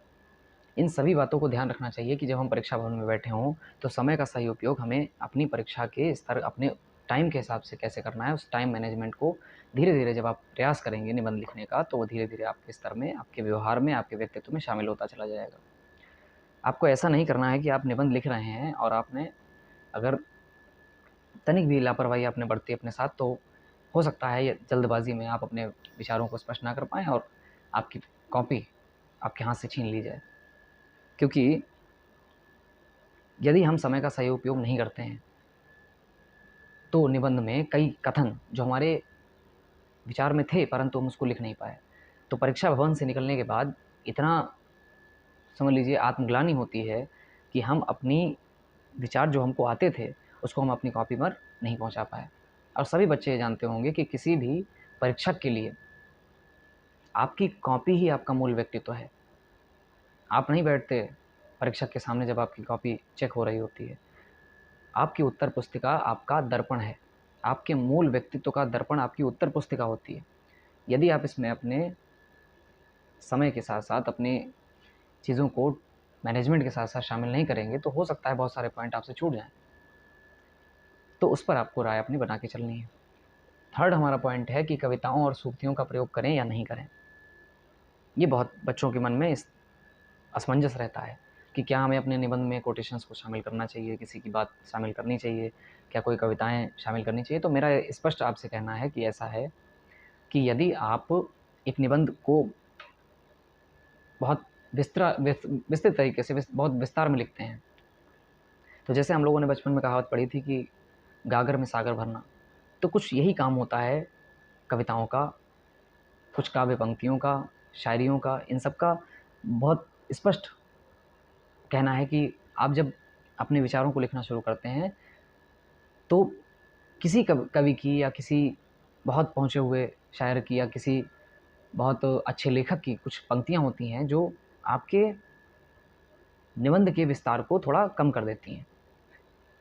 इन सभी बातों को ध्यान रखना चाहिए कि जब हम परीक्षा भवन में बैठे हों तो समय का सही उपयोग हमें अपनी परीक्षा के स्तर, अपने टाइम के हिसाब से कैसे करना है, उस टाइम मैनेजमेंट को धीरे धीरे जब आप प्रयास करेंगे निबंध लिखने का तो वो धीरे धीरे आपके स्तर में, आपके व्यवहार में, आपके व्यक्तित्व में शामिल होता चला जाएगा। आपको ऐसा नहीं करना है कि आप निबंध लिख रहे हैं और आपने अगर तनिक भी लापरवाही आपने बरती अपने साथ तो हो सकता है ये जल्दबाजी में आप अपने विचारों को स्पष्ट ना कर पाएँ और आपकी कॉपी आपके हाथ से छीन ली जाए। क्योंकि यदि हम समय का सही उपयोग नहीं करते हैं तो निबंध में कई कथन जो हमारे विचार में थे परंतु हम उसको लिख नहीं पाए, तो परीक्षा भवन से निकलने के बाद इतना समझ लीजिए आत्मग्लानि होती है कि हम अपनी विचार जो हमको आते थे उसको हम अपनी कॉपी पर नहीं पहुंचा पाए। और सभी बच्चे ये जानते होंगे कि किसी भी परीक्षक के लिए आपकी कॉपी ही आपका मूल व्यक्तित्व है। आप नहीं बैठते परीक्षक के सामने जब आपकी कॉपी चेक हो रही होती है। आपकी उत्तर पुस्तिका आपका दर्पण है, आपके मूल व्यक्तित्व का दर्पण आपकी उत्तर पुस्तिका होती है। यदि आप इसमें अपने समय के साथ साथ अपने चीज़ों को मैनेजमेंट के साथ साथ शामिल नहीं करेंगे तो हो सकता है बहुत सारे पॉइंट आपसे छूट जाएं। तो उस पर आपको राय अपनी बना के चलनी है। थर्ड हमारा पॉइंट है कि कविताओं और सूक्तियों का प्रयोग करें या नहीं करें। ये बहुत बच्चों के मन में इस असमंजस रहता है कि क्या हमें अपने निबंध में कोटेशंस को शामिल करना चाहिए, किसी की बात शामिल करनी चाहिए, क्या कोई कविताएं शामिल करनी चाहिए। तो मेरा स्पष्ट आपसे कहना है कि ऐसा है कि यदि आप एक निबंध को बहुत विस्तृत तरीके से बहुत विस्तार में लिखते हैं, तो जैसे हम लोगों ने बचपन में कहावत पढ़ी थी कि गागर में सागर भरना, तो कुछ यही काम होता है कविताओं का, कुछ काव्य पंक्तियों का, शायरियों का, इन सब का बहुत स्पष्ट कहना है कि आप जब अपने विचारों को लिखना शुरू करते हैं तो किसी कवि की या किसी बहुत पहुँचे हुए शायर की या किसी बहुत अच्छे लेखक की कुछ पंक्तियाँ होती हैं जो आपके निबंध के विस्तार को थोड़ा कम कर देती हैं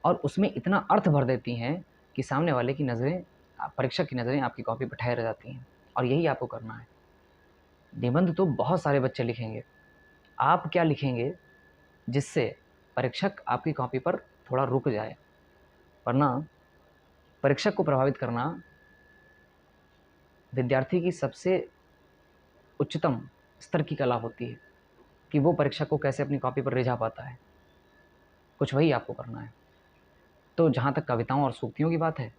और उसमें इतना अर्थ भर देती हैं कि सामने वाले की नज़रें, परीक्षक की नज़रें आपकी कॉपी पर ठहर जाती हैं। और यही आपको करना है। निबंध तो बहुत सारे बच्चे लिखेंगे, आप क्या लिखेंगे जिससे परीक्षक आपकी कॉपी पर थोड़ा रुक जाए। वरना परीक्षक को प्रभावित करना विद्यार्थी की सबसे उच्चतम स्तर की कला होती है कि वो परीक्षक को कैसे अपनी कॉपी पर रिझा पाता है। कुछ वही आपको करना है। तो जहाँ तक कविताओं और सूक्तियों की बात है,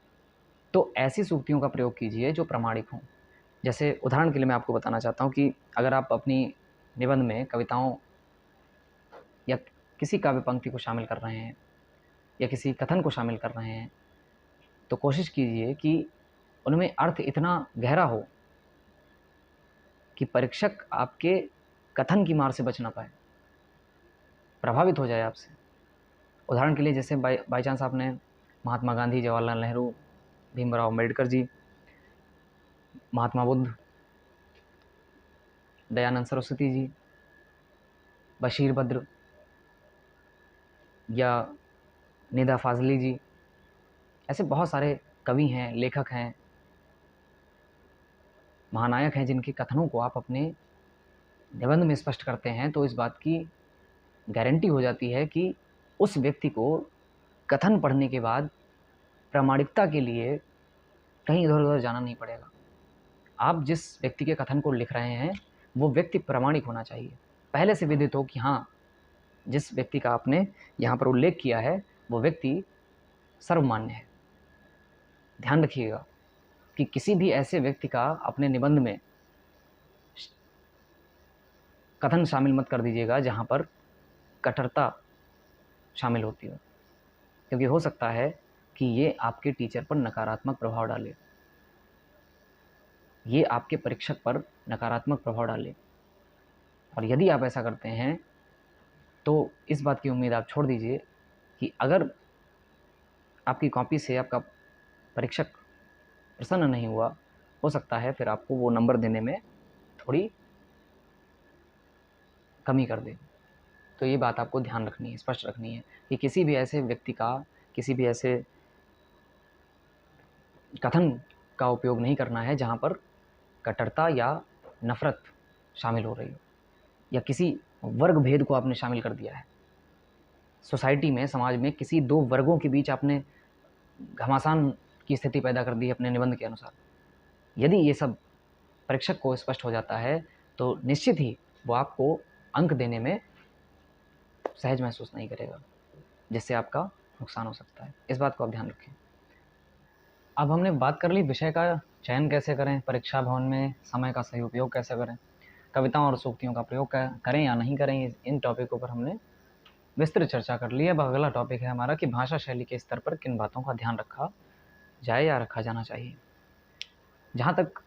तो ऐसी सूक्तियों का प्रयोग कीजिए जो प्रामाणिक हों। जैसे उदाहरण के लिए मैं आपको बताना चाहता हूँ कि अगर आप अपनी निबंध में कविताओं या किसी काव्य पंक्ति को शामिल कर रहे हैं या किसी कथन को शामिल कर रहे हैं, तो कोशिश कीजिए कि उनमें अर्थ इतना गहरा हो कि परीक्षक आपके कथन की मार से बच ना पाए, प्रभावित हो जाए आपसे। उदाहरण के लिए जैसे बाई चांस आपने महात्मा गांधी, जवाहरलाल नेहरू, भीमराव अम्बेडकर जी, महात्मा बुद्ध, दयानंद सरस्वती जी, बशीर बद्र या निदा फाजली जी, ऐसे बहुत सारे कवि हैं, लेखक हैं, महानायक हैं जिनके कथनों को आप अपने निबंध में स्पष्ट करते हैं, तो इस बात की गारंटी हो जाती है कि उस व्यक्ति को कथन पढ़ने के बाद प्रामाणिकता के लिए कहीं इधर उधर जाना नहीं पड़ेगा। आप जिस व्यक्ति के कथन को लिख रहे हैं वो व्यक्ति प्रामाणिक होना चाहिए, पहले से विदित हो कि हाँ, जिस व्यक्ति का आपने यहाँ पर उल्लेख किया है वो व्यक्ति सर्वमान्य है। ध्यान रखिएगा कि किसी भी ऐसे व्यक्ति का अपने निबंध में कथन शामिल मत कर दीजिएगा जहाँ पर कट्टरता शामिल होती हो, क्योंकि हो सकता है कि ये आपके टीचर पर नकारात्मक प्रभाव डाले, ये आपके परीक्षक पर नकारात्मक प्रभाव डाले। और यदि आप ऐसा करते हैं तो इस बात की उम्मीद आप छोड़ दीजिए कि अगर आपकी कॉपी से आपका परीक्षक प्रसन्न नहीं हुआ, हो सकता है फिर आपको वो नंबर देने में थोड़ी कमी कर दे। तो ये बात आपको ध्यान रखनी है, स्पष्ट रखनी है कि किसी भी ऐसे व्यक्ति का, किसी भी ऐसे कथन का उपयोग नहीं करना है जहाँ पर कट्टरता या नफ़रत शामिल हो रही हो या किसी वर्ग भेद को आपने शामिल कर दिया है। सोसाइटी में, समाज में किसी दो वर्गों के बीच आपने घमासान की स्थिति पैदा कर दी है अपने निबंध के अनुसार। यदि ये सब परीक्षक को स्पष्ट हो जाता है तो निश्चित ही वो आपको अंक देने में सहज महसूस नहीं करेगा, जिससे आपका नुकसान हो सकता है। इस बात को आप ध्यान रखें। अब हमने बात कर ली विषय का चयन कैसे करें परीक्षा भवन में, समय का सही उपयोग कैसे करें, कविताओं और सूक्तियों का प्रयोग करें या नहीं करें, इन टॉपिकों पर हमने विस्तृत चर्चा कर ली है। अब अगला टॉपिक है हमारा कि भाषा शैली के स्तर पर किन बातों का ध्यान रखा जाए या रखा जाना चाहिए। जहाँ तक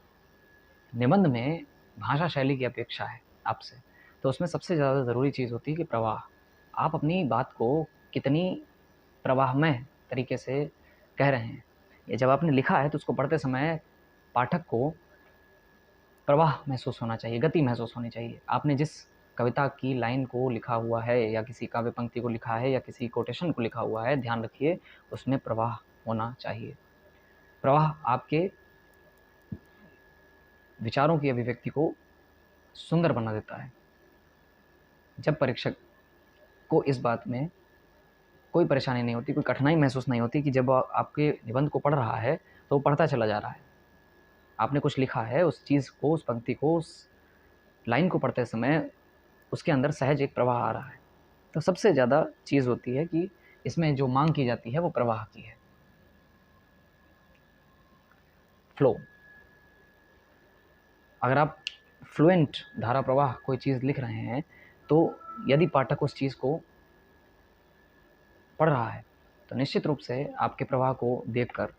निबंध में भाषा शैली की अपेक्षा है आपसे, तो उसमें सबसे ज़्यादा ज़रूरी चीज़ होती है कि प्रवाह। आप अपनी बात को कितनी प्रवाहमय तरीके से कह रहे हैं। ये जब आपने लिखा है तो उसको पढ़ते समय पाठक को प्रवाह महसूस होना चाहिए, गति महसूस होनी चाहिए। आपने जिस कविता की लाइन को लिखा हुआ है या किसी काव्य पंक्ति को लिखा है या किसी कोटेशन को लिखा हुआ है, ध्यान रखिए उसमें प्रवाह होना चाहिए। प्रवाह आपके विचारों की अभिव्यक्ति को सुंदर बना देता है। जब परीक्षक को इस बात में कोई परेशानी नहीं होती, कोई कठिनाई महसूस नहीं होती कि जब आपके निबंध को पढ़ रहा है तो वो पढ़ता चला जा रहा है, आपने कुछ लिखा है, उस चीज़ को, उस पंक्ति को, उस लाइन को पढ़ते समय उसके अंदर सहज एक प्रवाह आ रहा है। तो सबसे ज़्यादा चीज़ होती है कि इसमें जो मांग की जाती है वो प्रवाह की है, फ्लो। अगर आप फ्लुएंट धारा प्रवाह कोई चीज़ लिख रहे हैं, तो यदि पाठक उस चीज़ को पढ़ रहा है तो निश्चित रूप से आपके प्रवाह को देखकर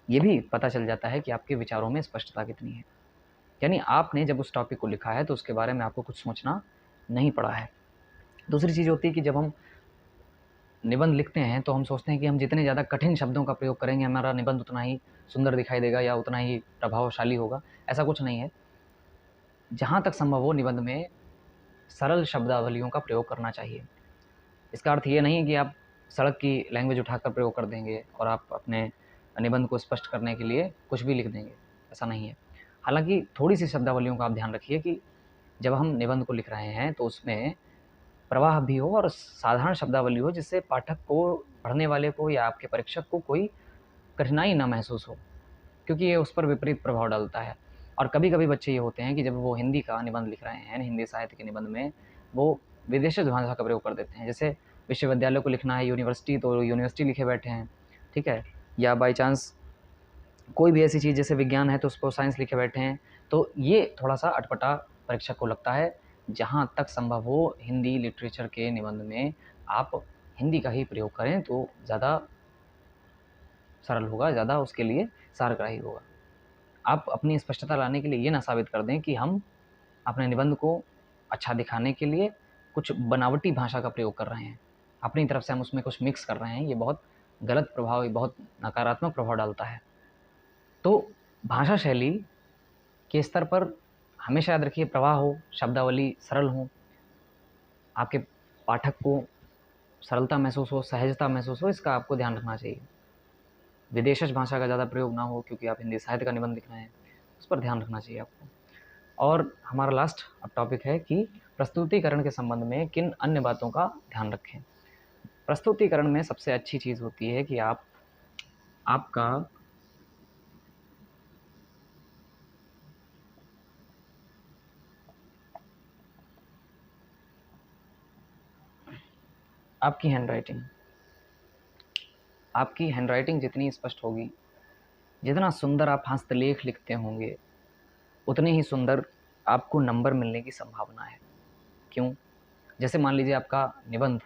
ये भी पता चल जाता है कि आपके विचारों में स्पष्टता कितनी है। यानी आपने जब उस टॉपिक को लिखा है तो उसके बारे में आपको कुछ सोचना नहीं पड़ा है। दूसरी चीज़ होती है कि जब हम निबंध लिखते हैं तो हम सोचते हैं कि हम जितने ज़्यादा कठिन शब्दों का प्रयोग करेंगे हमारा निबंध उतना ही सुंदर दिखाई देगा या उतना ही प्रभावशाली होगा। ऐसा कुछ नहीं है। जहाँ तक संभव हो निबंध में सरल शब्दावलियों का प्रयोग करना चाहिए। इसका अर्थ ये नहीं है कि आप सड़क की लैंग्वेज उठाकर प्रयोग कर देंगे और आप अपने निबंध को स्पष्ट करने के लिए कुछ भी लिख देंगे, ऐसा नहीं है। हालांकि थोड़ी सी शब्दावलियों का आप ध्यान रखिए कि जब हम निबंध को लिख रहे हैं तो उसमें प्रवाह भी हो और साधारण शब्दावली हो, जिससे पाठक को, पढ़ने वाले को या आपके परीक्षक को कोई कठिनाई ना महसूस हो, क्योंकि ये उस पर विपरीत प्रभाव डालता है। और कभी कभी बच्चे ये होते हैं कि जब वो हिंदी का निबंध लिख रहे हैं, हिंदी साहित्य के निबंध में वो विदेशी भाषा का प्रयोग कर देते हैं। जैसे विश्वविद्यालय को लिखना है यूनिवर्सिटी, तो यूनिवर्सिटी लिखे बैठे हैं, ठीक है। या बाई चांस कोई भी ऐसी चीज़ जैसे विज्ञान है तो उसको साइंस लिखे बैठे हैं। तो ये थोड़ा सा अटपटा परीक्षक को लगता है। जहाँ तक संभव हो हिंदी लिटरेचर के निबंध में आप हिंदी का ही प्रयोग करें तो ज़्यादा सरल होगा, ज़्यादा उसके लिए सारग्राही होगा। आप अपनी स्पष्टता लाने के लिए ये ना साबित कर दें कि हम अपने निबंध को अच्छा दिखाने के लिए कुछ बनावटी भाषा का प्रयोग कर रहे हैं, अपनी तरफ से हम उसमें कुछ मिक्स कर रहे हैं। ये बहुत गलत प्रभाव, ये बहुत नकारात्मक प्रभाव डालता है। तो भाषा शैली के स्तर पर हमेशा याद रखिए प्रवाह हो, शब्दावली सरल हो, आपके पाठक को सरलता महसूस हो, सहजता महसूस हो, इसका आपको ध्यान रखना चाहिए। विदेशज भाषा का ज़्यादा प्रयोग ना हो, क्योंकि आप हिंदी साहित्य का निबंध लिख रहे हैं, उस पर ध्यान रखना चाहिए आपको। और हमारा लास्ट अब टॉपिक है कि प्रस्तुतिकरण के संबंध में किन अन्य बातों का ध्यान रखें। प्रस्तुतिकरण में सबसे अच्छी चीज़ होती है कि आपका आपकी हैंडराइटिंग जितनी स्पष्ट होगी, जितना सुंदर आप हस्तलेख लिखते होंगे, उतने ही सुंदर आपको नंबर मिलने की संभावना है। क्यों? जैसे मान लीजिए आपका निबंध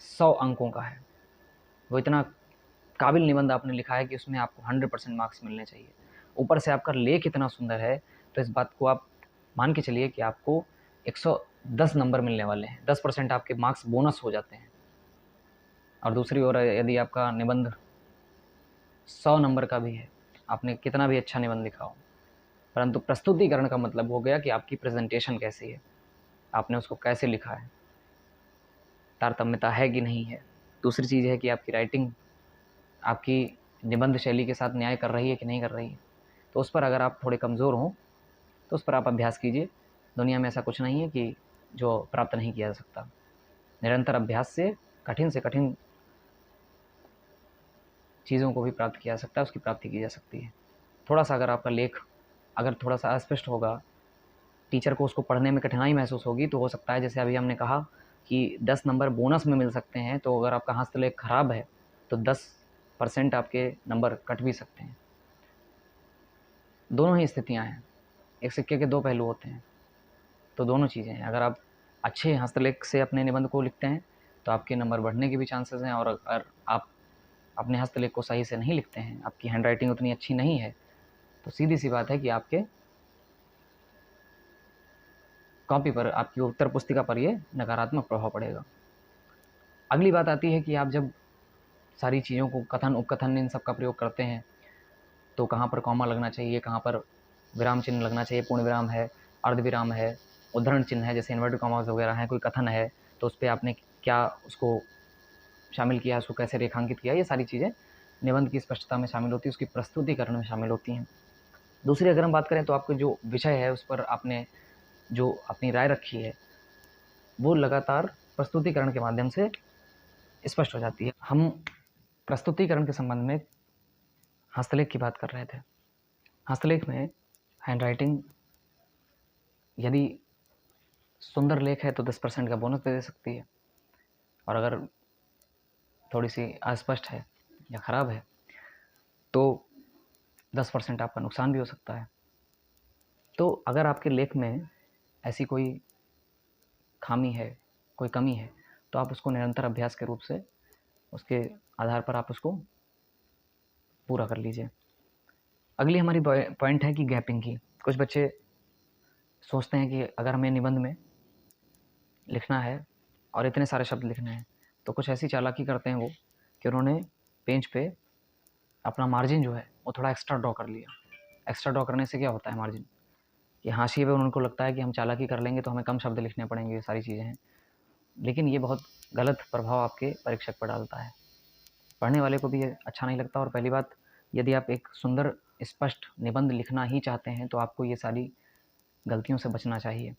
100 अंकों का है, वो इतना काबिल निबंध आपने लिखा है कि उसमें आपको 100% मार्क्स मिलने चाहिए। ऊपर से आपका लेख इतना सुंदर है, तो इस बात को आप मान के चलिए कि आपको 110 नंबर मिलने वाले हैं, 10% आपके मार्क्स बोनस हो जाते हैं। और दूसरी ओर यदि आपका निबंध 100 नंबर का भी है, आपने कितना भी अच्छा निबंध लिखा हो, परंतु प्रस्तुतिकरण का मतलब हो गया कि आपकी प्रेजेंटेशन कैसी है, आपने उसको कैसे लिखा है, तारतम्यता है कि नहीं है। दूसरी चीज़ है कि आपकी राइटिंग आपकी निबंध शैली के साथ न्याय कर रही है कि नहीं कर रही है। तो उस पर अगर आप थोड़े कमज़ोर हों तो उस पर आप अभ्यास कीजिए। दुनिया में ऐसा कुछ नहीं है कि जो प्राप्त नहीं किया जा सकता। निरंतर अभ्यास से कठिन चीज़ों को भी प्राप्त किया जा सकता है, उसकी प्राप्ति की जा सकती है। थोड़ा सा अगर आपका लेख अगर थोड़ा सा अस्पष्ट होगा, टीचर को उसको पढ़ने में कठिनाई महसूस होगी, तो हो सकता है जैसे अभी हमने कहा कि 10 नंबर बोनस में मिल सकते हैं, तो अगर आपका हस्तलेख खराब है तो 10% आपके नंबर कट भी सकते हैं। दोनों ही स्थितियाँ हैं, एक सिक्के के दो पहलू होते हैं, तो दोनों चीज़ें हैं। अगर आप अच्छे हस्तलेख से अपने निबंध को लिखते हैं तो आपके नंबर बढ़ने के भी चांसेस हैं, और अगर आप अपने हस्तलेख को सही से नहीं लिखते हैं, आपकी हैंडराइटिंग उतनी अच्छी नहीं है, तो सीधी सी बात है कि आपके कॉपी पर, आपकी उत्तर पुस्तिका पर ये नकारात्मक प्रभाव पड़ेगा। अगली बात आती है कि आप जब सारी चीज़ों को कथन उपकथन इन सब का प्रयोग करते हैं तो कहाँ पर कॉमा लगना चाहिए, कहाँ पर विराम चिन्ह लगना चाहिए, पूर्ण विराम है, अर्ध विराम है, उद्धरण चिन्ह है जैसे इन्वर्टेड कॉमास वगैरह हैं, कोई कथन है तो उस पर आपने क्या उसको शामिल किया, उसको कैसे रेखांकित किया, ये सारी चीज़ें निबंध की स्पष्टता में शामिल होती है, उसकी प्रस्तुतिकरण में शामिल होती हैं। दूसरी अगर हम बात करें तो आपको जो विषय है उस पर आपने जो अपनी राय रखी है वो लगातार प्रस्तुतिकरण के माध्यम से स्पष्ट हो जाती है। हम प्रस्तुतिकरण के संबंध में हस्तलेख की बात कर रहे थे। हस्तलेख में हैंडराइटिंग यदि सुंदर लेख है तो 10% का बोनस दे सकती है, और अगर थोड़ी सी अस्पष्ट है या ख़राब है तो 10% आपका नुकसान भी हो सकता है। तो अगर आपके लेख में ऐसी कोई खामी है, कोई कमी है, तो आप उसको निरंतर अभ्यास के रूप से उसके आधार पर आप उसको पूरा कर लीजिए। अगली हमारी पॉइंट है कि गैपिंग की। कुछ बच्चे सोचते हैं कि अगर हमें निबंध में लिखना है और इतने सारे शब्द लिखने हैं, तो कुछ ऐसी चालाकी करते हैं वो कि उन्होंने पेज पे अपना मार्जिन जो है वो थोड़ा एक्स्ट्रा ड्रॉ कर लिया। एक्स्ट्रा ड्रॉ करने से क्या होता है मार्जिन, कि हाशिए पे उनको लगता है कि हम चालाकी कर लेंगे तो हमें कम शब्द लिखने पड़ेंगे, ये सारी चीज़ें हैं। लेकिन ये बहुत गलत प्रभाव आपके परीक्षक पर डालता है, पढ़ने वाले को भी ये अच्छा नहीं लगता। और पहली बात, यदि आप एक सुंदर स्पष्ट निबंध लिखना ही चाहते हैं तो आपको ये सारी गलतियों से बचना चाहिए।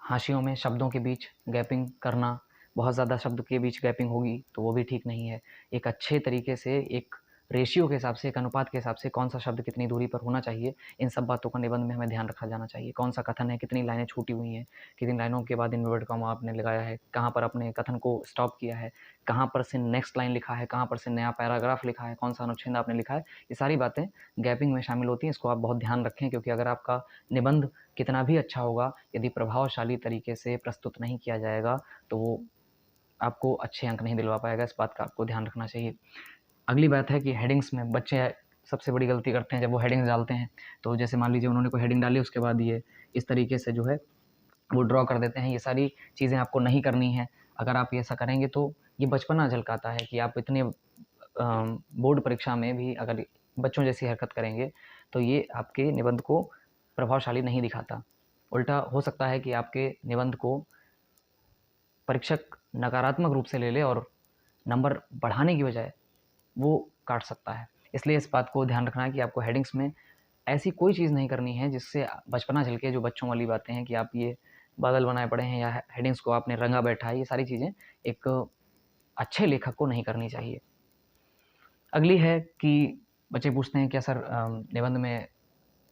हाशियों में शब्दों के बीच गैपिंग करना, बहुत ज़्यादा शब्द के बीच गैपिंग होगी तो वो भी ठीक नहीं है। एक अच्छे तरीके से, एक रेशियो के हिसाब से, एक अनुपात के हिसाब से कौन सा शब्द कितनी दूरी पर होना चाहिए, इन सब बातों का निबंध में हमें ध्यान रखा जाना चाहिए। कौन सा कथन है, कितनी लाइनें छूटी हुई हैं, कितनी लाइनों के बाद इन्वर्टेड कॉमा आपने लगाया है, कहाँ पर अपने कथन को स्टॉप किया है, कहाँ पर से नेक्स्ट लाइन लिखा है, कहाँ पर से नया पैराग्राफ लिखा है, कौन सा अनुच्छेद आपने लिखा है, ये सारी बातें गैपिंग में शामिल होती हैं। इसको आप बहुत ध्यान रखें, क्योंकि अगर आपका निबंध कितना भी अच्छा होगा, यदि प्रभावशाली तरीके से प्रस्तुत नहीं किया जाएगा तो वो आपको अच्छे अंक नहीं दिलवा पाएगा। इस बात का आपको ध्यान रखना चाहिए। अगली बात है कि हेडिंग्स में बच्चे सबसे बड़ी गलती करते हैं जब वो हेडिंग्स डालते हैं। तो जैसे मान लीजिए उन्होंने कोई हेडिंग डाली, उसके बाद ये इस तरीके से जो है वो ड्रॉ कर देते हैं। ये सारी चीज़ें आपको नहीं करनी है। अगर आप ये ऐसा करेंगे तो ये बचपना झलकाता है कि आप इतने बोर्ड परीक्षा में भी अगर बच्चों जैसी हरकत करेंगे तो ये आपके निबंध को प्रभावशाली नहीं दिखाता। उल्टा हो सकता है कि आपके निबंध को परीक्षक नकारात्मक रूप से ले ले और नंबर बढ़ाने की बजाय वो काट सकता है। इसलिए इस बात को ध्यान रखना है कि आपको हेडिंग्स में ऐसी कोई चीज़ नहीं करनी है जिससे बचपना झलके। जो बच्चों वाली बातें हैं कि आप ये बादल बनाए पड़े हैं या हेडिंग्स को आपने रंगा बैठा है, ये सारी चीज़ें एक अच्छे लेखक को नहीं करनी चाहिए। अगली है कि बच्चे पूछते हैं क्या सर निबंध में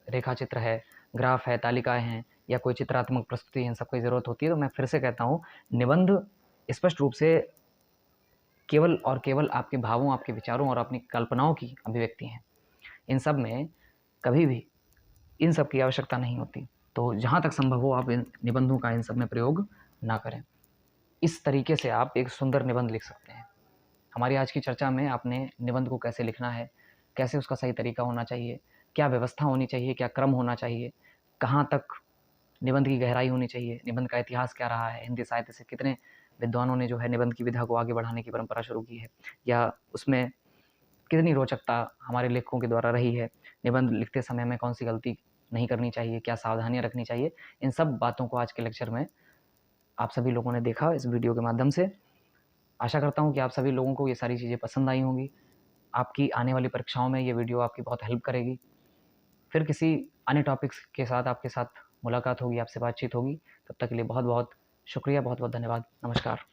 रेखा चित्र है, ग्राफ है, तालिकाएँ हैं या कोई चित्रात्मक प्रस्तुति है, इन सब की ज़रूरत होती है। तो मैं फिर से कहता हूँ, निबंध स्पष्ट रूप से केवल और केवल आपके भावों, आपके विचारों और अपनी कल्पनाओं की अभिव्यक्ति हैं। इन सब में कभी भी इन सब की आवश्यकता नहीं होती। तो जहाँ तक संभव हो आप इन निबंधों का इन सब में प्रयोग ना करें। इस तरीके से आप एक सुंदर निबंध लिख सकते हैं। हमारी आज की चर्चा में आपने निबंध को कैसे लिखना है, कैसे उसका सही तरीका होना चाहिए, क्या व्यवस्था होनी चाहिए, क्या क्रम होना चाहिए, कहाँ तक निबंध की गहराई होनी चाहिए, निबंध का इतिहास क्या रहा है, हिंदी साहित्य से कितने विद्वानों ने जो है निबंध की विधा को आगे बढ़ाने की परंपरा शुरू की है, या उसमें कितनी रोचकता हमारे लेखकों के द्वारा रही है, निबंध लिखते समय हमें कौन सी गलती नहीं करनी चाहिए, क्या सावधानियाँ रखनी चाहिए, इन सब बातों को आज के लेक्चर में आप सभी लोगों ने देखा इस वीडियो के माध्यम से। आशा करता हूँ कि आप सभी लोगों को ये सारी चीज़ें पसंद आई होंगी। आपकी आने वाली परीक्षाओं में ये वीडियो आपकी बहुत हेल्प करेगी। फिर किसी अन्य टॉपिक्स के साथ आपके साथ मुलाकात होगी, आपसे बातचीत होगी। तब तक के लिए बहुत बहुत शुक्रिया, बहुत बहुत धन्यवाद। नमस्कार।